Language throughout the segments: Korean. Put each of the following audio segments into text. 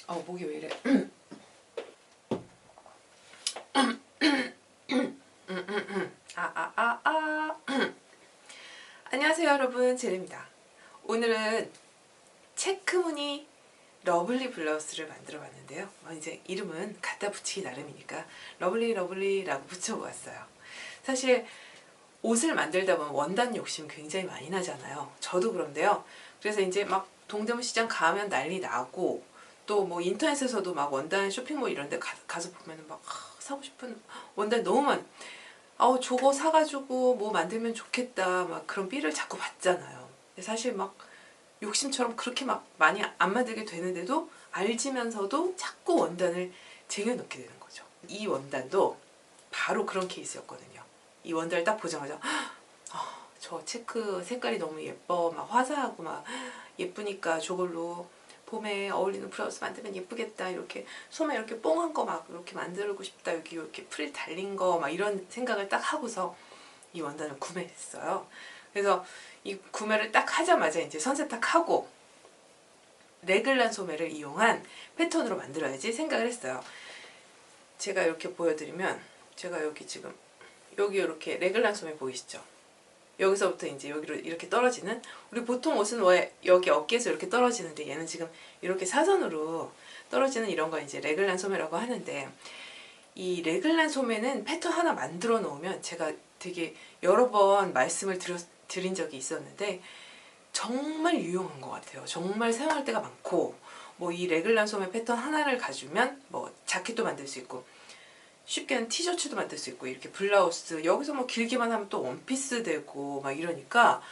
목이 왜 이래? 안녕하세요 여러분, 제리입니다. 오늘은 체크무늬 러블리 블라우스를 만들어 봤는데요. 이제 이름은 갖다 붙이기 나름이니까 러블리라고 붙여보았어요. 사실 옷을 만들다 보면 원단 욕심 굉장히 많이 나잖아요. 저도 그런데요. 그래서 이제 막 동대문 시장 가면 난리 나고, 또 뭐 인터넷에서도 막 원단 쇼핑몰 이런 데 가서 보면은 막 사고 싶은 원단 너무 저거 사가지고 뭐 만들면 좋겠다 막 그런 삐를 자꾸 받잖아요. 근데 사실 막 욕심처럼 그렇게 막 많이 안 만들게 되는데도 알지면서도 자꾸 원단을 쟁여놓게 되는 거죠. 이 원단도 바로 그런 케이스였거든요. 이 원단을 딱 보자마자 저 체크 색깔이 너무 예뻐, 막 화사하고 막 예쁘니까 저걸로 봄에 어울리는 블라우스 만들면 예쁘겠다, 이렇게 소매 이렇게 뽕한 거 막 이렇게 만들고 싶다, 여기 이렇게 프릴 달린 거 막 이런 생각을 딱 하고서 이 원단을 구매했어요. 그래서 이 구매를 딱 하자마자 이제 선세탁하고 레글란 소매를 이용한 패턴으로 만들어야지 생각을 했어요. 제가 이렇게 보여드리면, 제가 여기 지금 여기 이렇게 레글란 소매 보이시죠? 여기서부터 이제 여기로 이렇게 떨어지는, 우리 보통 옷은 왜 여기 어깨에서 이렇게 떨어지는데 얘는 지금 이렇게 사선으로 떨어지는 이런 거 이제 레글란 소매라고 하는데, 이 레글란 소매는 패턴 하나 만들어 놓으면, 제가 되게 여러 번 말씀을 드린 적이 있었는데 정말 유용한 것 같아요. 정말 사용할 때가 많고, 뭐 이 레글란 소매 패턴 하나를 가지면 뭐 자켓도 만들 수 있고, 쉽게는 티셔츠도 만들 수 있고, 이렇게 블라우스, 여기서 뭐 길게만 하면 또 원피스 되고 막 이러니까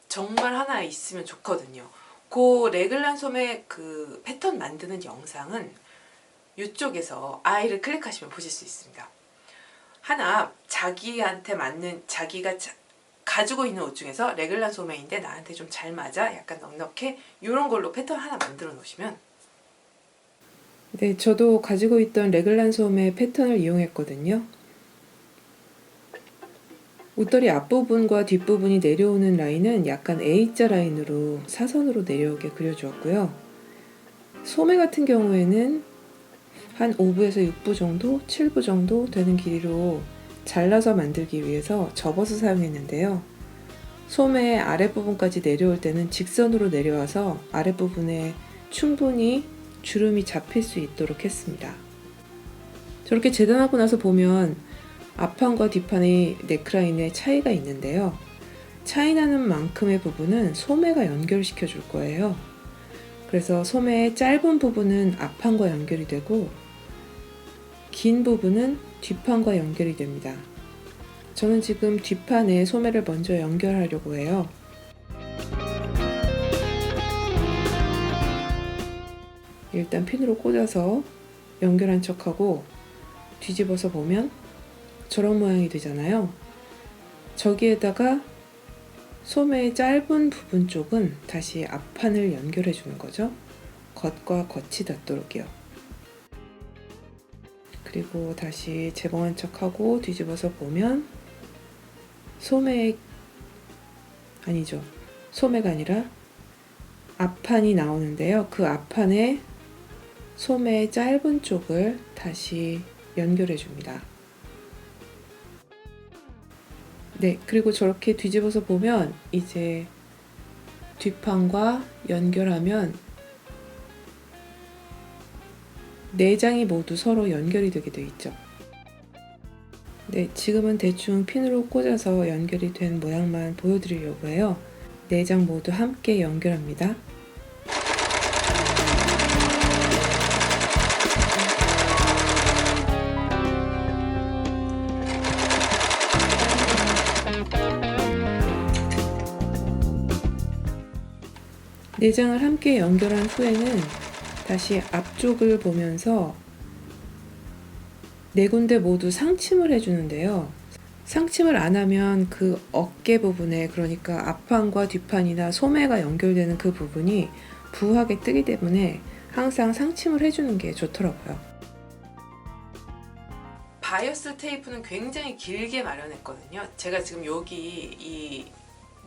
정말 하나 있으면 좋거든요. 그 레글란 소매 그 패턴 만드는 영상은 이쪽에서 아이를 클릭하시면 보실 수 있습니다. 하나 자기한테 맞는, 자기가 가지고 있는 옷 중에서 레글란 소매인데 나한테 좀 잘 맞아, 약간 넉넉해, 이런 걸로 패턴 하나 만들어 놓으시면. 네, 저도 가지고 있던 레글란 소매 패턴을 이용했거든요. 옷다리 앞부분과 뒷부분이 내려오는 라인은 약간 A자 라인으로 사선으로 내려오게 그려주었고요. 소매 같은 경우에는 한 5부에서 6부 정도, 7부 정도 되는 길이로 잘라서 만들기 위해서 접어서 사용했는데요. 소매 아랫부분까지 내려올 때는 직선으로 내려와서 아랫부분에 충분히 주름이 잡힐 수 있도록 했습니다. 저렇게 재단하고 나서 보면 앞판과 뒷판의 넥라인에 차이가 있는데요. 차이 나는 만큼의 부분은 소매가 연결시켜 줄 거예요. 그래서 소매의 짧은 부분은 앞판과 연결이 되고 긴 부분은 뒷판과 연결이 됩니다. 저는 지금 뒷판에 소매를 먼저 연결하려고 해요. 일단 핀으로 꽂아서 연결한 척하고 뒤집어서 보면 저런 모양이 되잖아요. 저기에다가 소매의 짧은 부분 쪽은 다시 앞판을 연결해 주는 거죠. 겉과 겉이 닿도록요. 그리고 다시 재봉한 척하고 뒤집어서 보면 소매가 아니라 앞판이 나오는데요. 그 앞판에 소매의 짧은 쪽을 다시 연결해 줍니다. 네, 그리고 저렇게 뒤집어서 보면 이제 뒷판과 연결하면 네 장이 모두 서로 연결이 되게 되어 있죠. 네, 지금은 대충 핀으로 꽂아서 연결이 된 모양만 보여드리려고 해요. 네 장 모두 함께 연결합니다. 네 장을 함께 연결한 후에는 다시 앞쪽을 보면서 네 군데 모두 상침을 해주는데요. 상침을 안 하면 그 어깨 부분에, 그러니까 앞판과 뒷판이나 소매가 연결되는 그 부분이 부하게 뜨기 때문에 항상 상침을 해주는 게 좋더라고요. 바이어스 테이프는 굉장히 길게 마련했거든요. 제가 지금 여기 이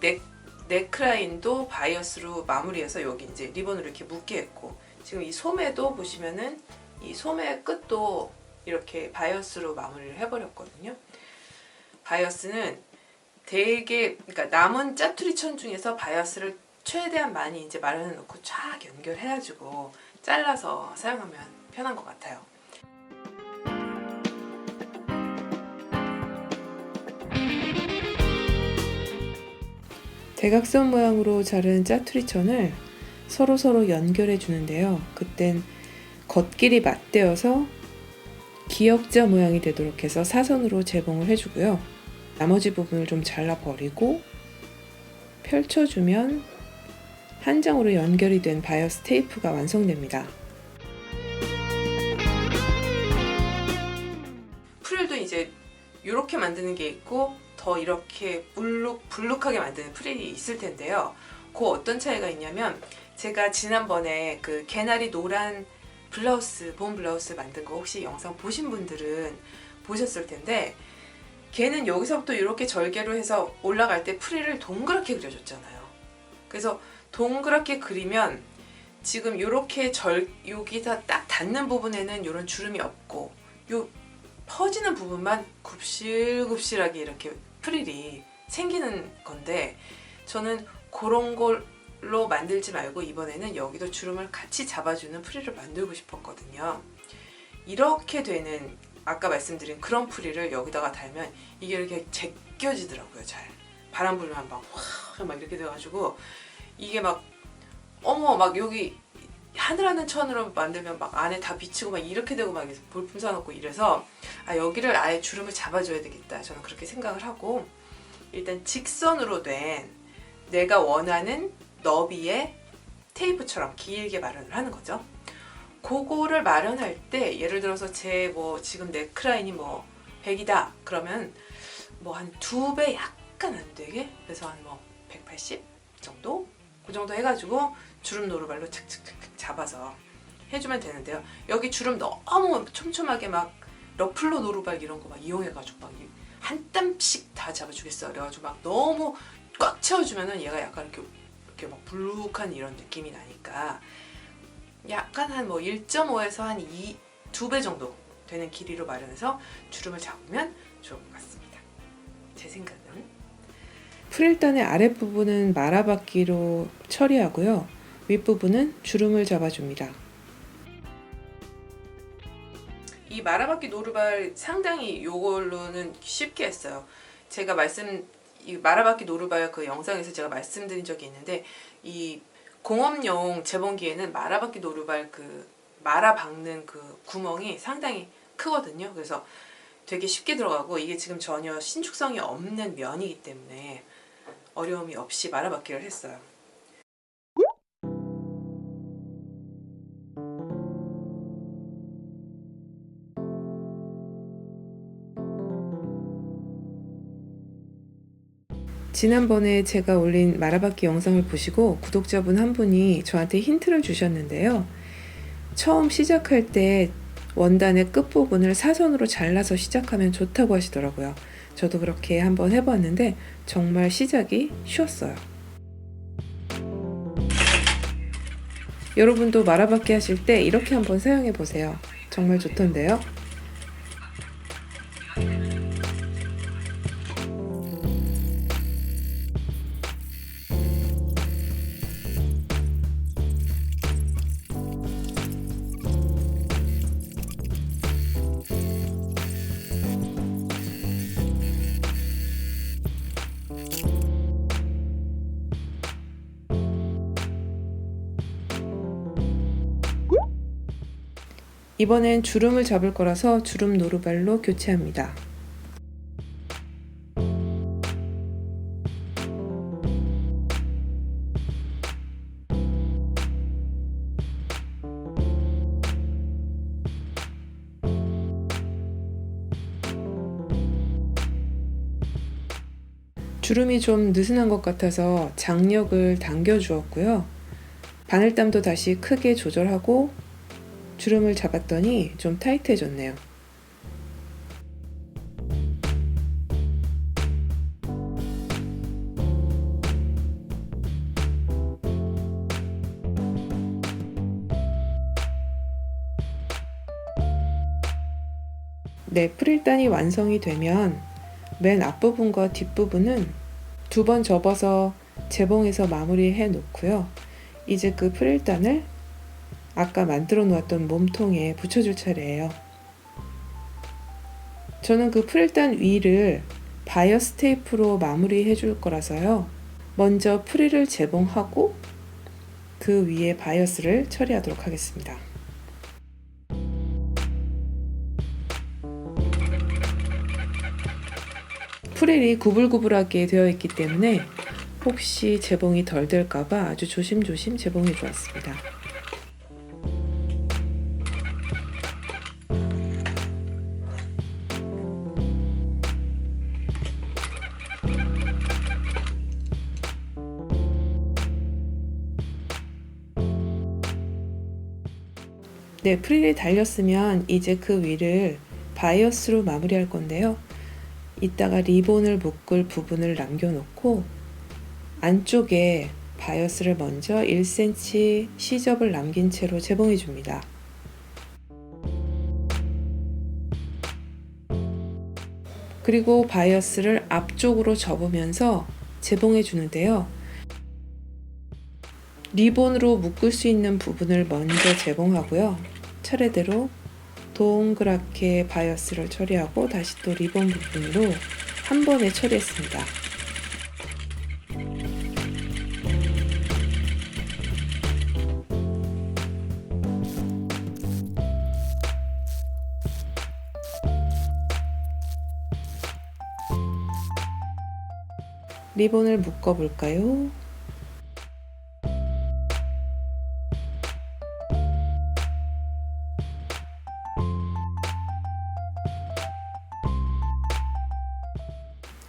넥 넥라인도 바이어스로 마무리해서 여기 이제 리본으로 이렇게 묶게 했고, 지금 이 소매도 보시면은 이 소매 끝도 이렇게 바이어스로 마무리를 해버렸거든요. 바이어스는 되게, 그러니까 남은 짜투리 천 중에서 바이어스를 최대한 많이 이제 마련해 놓고 쫙 연결해가지고 잘라서 사용하면 편한 것 같아요. 대각선 모양으로 자른 짜투리 천을 서로 연결해 주는데요. 그땐 겉길이 맞대어서 기역자 모양이 되도록 해서 사선으로 재봉을 해주고요. 나머지 부분을 좀 잘라버리고 펼쳐주면 한 장으로 연결이 된 바이어스 테이프가 완성됩니다. 프릴도 이제 이렇게 만드는 게 있고 더 이렇게 불룩하게 만드는 프릴이 있을 텐데요. 그 어떤 차이가 있냐면, 제가 지난번에 그 개나리 노란 블라우스, 봄 블라우스 만든 거 혹시 영상 보신 분들은 보셨을 텐데, 걔는 여기서부터 이렇게 절개로 해서 올라갈 때 프릴을 동그랗게 그려줬잖아요. 그래서 동그랗게 그리면 지금 이렇게 여기다 딱 닿는 부분에는 이런 주름이 없고, 요 퍼지는 부분만 굽실굽실하게 이렇게 프릴이 생기는 건데, 저는 그런 걸로 만들지 말고 이번에는 여기도 주름을 같이 잡아주는 프릴을 만들고 싶었거든요. 이렇게 되는, 아까 말씀드린 그런 프릴을 여기다가 달면 이게 이렇게 제껴지더라고요. 잘 바람 불면 막 이렇게 돼가지고 이게 막 막 여기 하늘하는 천으로 만들면 막 안에 다 비치고 막 이렇게 되고 막 볼품 사놓고 이래서, 여기를 아예 주름을 잡아줘야 되겠다, 저는 그렇게 생각을 하고, 일단 직선으로 된 내가 원하는 너비의 테이프처럼 길게 마련을 하는 거죠. 그거를 마련할 때, 예를 들어서 제 지금 넥라인이 100이다 그러면 한 2배 약간 안 되게, 그래서 한 180 정도? 그 정도 해가지고 주름 노루발로 착착착 잡아서 해주면 되는데요. 여기 주름 너무 촘촘하게 막 러플러 노루발 이런 거 막 이용해가지고 막 한 땀씩 다 잡아주겠어. 그래가지고 막 너무 꽉 채워주면은 얘가 약간 이렇게 막 불룩한 이런 느낌이 나니까, 약간 한 1.5에서 한 2배 정도 되는 길이로 마련해서 주름을 잡으면 좋을 것 같습니다. 제 생각은. 프릴단의 아랫부분은 말아받기로 처리하고요. 윗부분은 주름을 잡아줍니다. 이 말아받기 노루발 상당히 이걸로는 쉽게 했어요. 제가 이 말아받기 노루발 그 영상에서 제가 말씀드린 적이 있는데, 이 공업용 재봉기에는 말아받기 노루발 그 말아박는 그 구멍이 상당히 크거든요. 그래서 되게 쉽게 들어가고, 이게 지금 전혀 신축성이 없는 면이기 때문에 어려움이 없이 말아받기를 했어요. 지난번에 제가 올린 말아받기 영상을 보시고 구독자분 한 분이 저한테 힌트를 주셨는데요. 처음 시작할 때 원단의 끝부분을 사선으로 잘라서 시작하면 좋다고 하시더라고요. 저도 그렇게 한번 해봤는데 정말 시작이 쉬웠어요. 여러분도 말아받기 하실 때 이렇게 한번 사용해 보세요. 정말 좋던데요. 이번엔 주름을 잡을 거라서 주름 노루발로 교체합니다. 주름이 좀 느슨한 것 같아서 장력을 당겨 주었고요. 바늘땀도 다시 크게 조절하고 주름을 잡았더니 좀 타이트해졌네요. 네, 프릴단이 완성이 되면 맨 앞부분과 뒷부분은 2번 접어서 재봉해서 마무리해 놓고요. 이제 그 프릴단을 아까 만들어 놓았던 몸통에 붙여줄 차례예요. 저는 그 프릴단 위를 바이어스 테이프로 마무리해 줄 거라서요. 먼저 프릴을 재봉하고 그 위에 바이어스를 처리하도록 하겠습니다. 프릴이 구불구불하게 되어 있기 때문에 혹시 재봉이 덜 될까봐 아주 조심조심 재봉해 주었습니다. 네, 프릴이 달렸으면 이제 그 위를 바이어스로 마무리할 건데요. 이따가 리본을 묶을 부분을 남겨놓고 안쪽에 바이어스를 먼저 1cm 시접을 남긴 채로 재봉해 줍니다. 그리고 바이어스를 앞쪽으로 접으면서 재봉해 주는데요. 리본으로 묶을 수 있는 부분을 먼저 재봉하고요. 차례대로 동그랗게 바이어스를 처리하고 다시 또 리본 부분으로 한 번에 처리했습니다. 리본을 묶어 볼까요?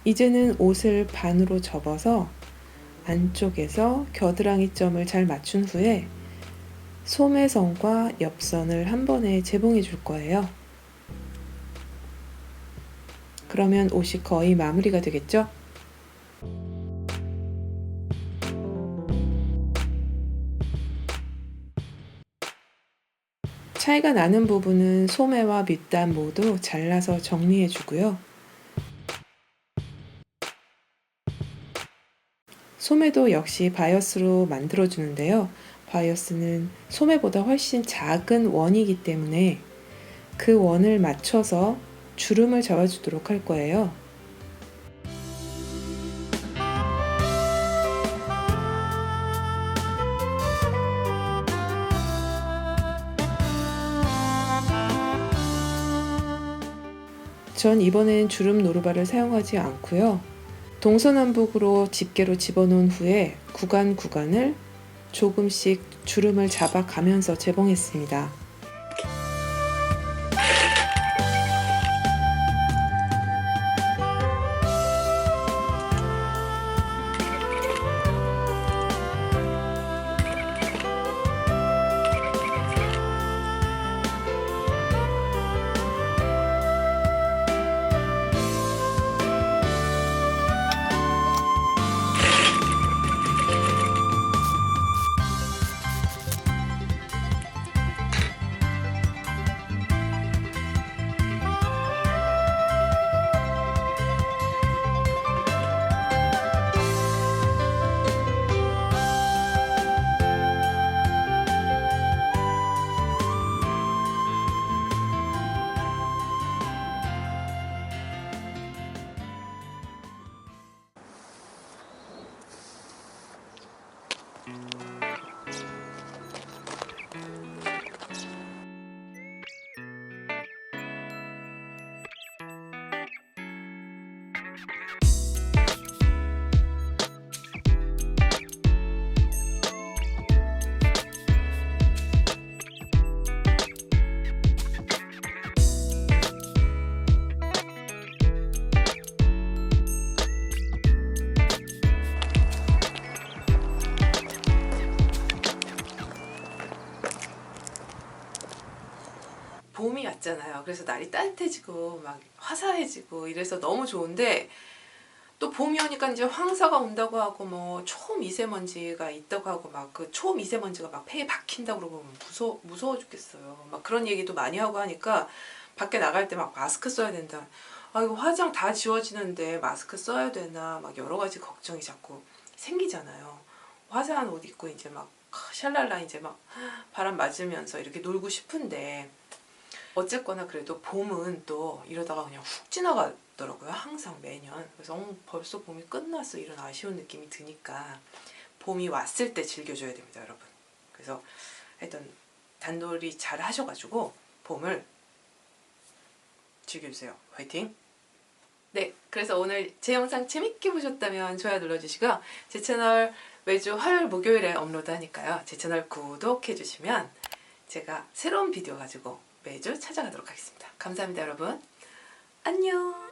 이제는 옷을 반으로 접어서 안쪽에서 겨드랑이 점을 잘 맞춘 후에 소매선과 옆선을 한 번에 재봉해 줄 거예요. 그러면 옷이 거의 마무리가 되겠죠? 차이가 나는 부분은 소매와 밑단 모두 잘라서 정리해 주고요. 소매도 역시 바이어스로 만들어 주는데요. 바이어스는 소매보다 훨씬 작은 원이기 때문에 그 원을 맞춰서 주름을 잡아주도록 할 거예요. 전 이번엔 주름 노루발을 사용하지 않고요. 동서남북으로 집게로 집어넣은 후에 구간을 조금씩 주름을 잡아가면서 재봉했습니다. 봄이 왔잖아요. 그래서 날이 따뜻해지고 막 화사해지고 이래서 너무 좋은데 또 봄이 오니까 이제 황사가 온다고 하고 뭐 초미세먼지가 있다고 하고 막 그 초미세먼지가 막 폐에 박힌다고 그러고 무서워 죽겠어요. 막 그런 얘기도 많이 하고 하니까 밖에 나갈 때 막 마스크 써야 된다. 아 이거 화장 다 지워지는데 마스크 써야 되나 막 여러 가지 걱정이 자꾸 생기잖아요. 화사한 옷 입고 이제 막 샬랄라 이제 막 바람 맞으면서 이렇게 놀고 싶은데 어쨌거나 그래도 봄은 또 이러다가 그냥 훅 지나가더라고요. 항상 매년. 그래서 벌써 봄이 끝났어 이런 아쉬운 느낌이 드니까 봄이 왔을 때 즐겨줘야 됩니다, 여러분. 그래서 하여튼 단놀이 잘 하셔가지고 봄을 즐겨주세요. 화이팅! 네, 그래서 오늘 제 영상 재밌게 보셨다면 좋아요 눌러주시고요. 제 채널 매주 화요일 목요일에 업로드하니까요. 제 채널 구독해주시면 제가 새로운 비디오 가지고 매주 찾아가도록 하겠습니다. 감사합니다, 여러분. 안녕!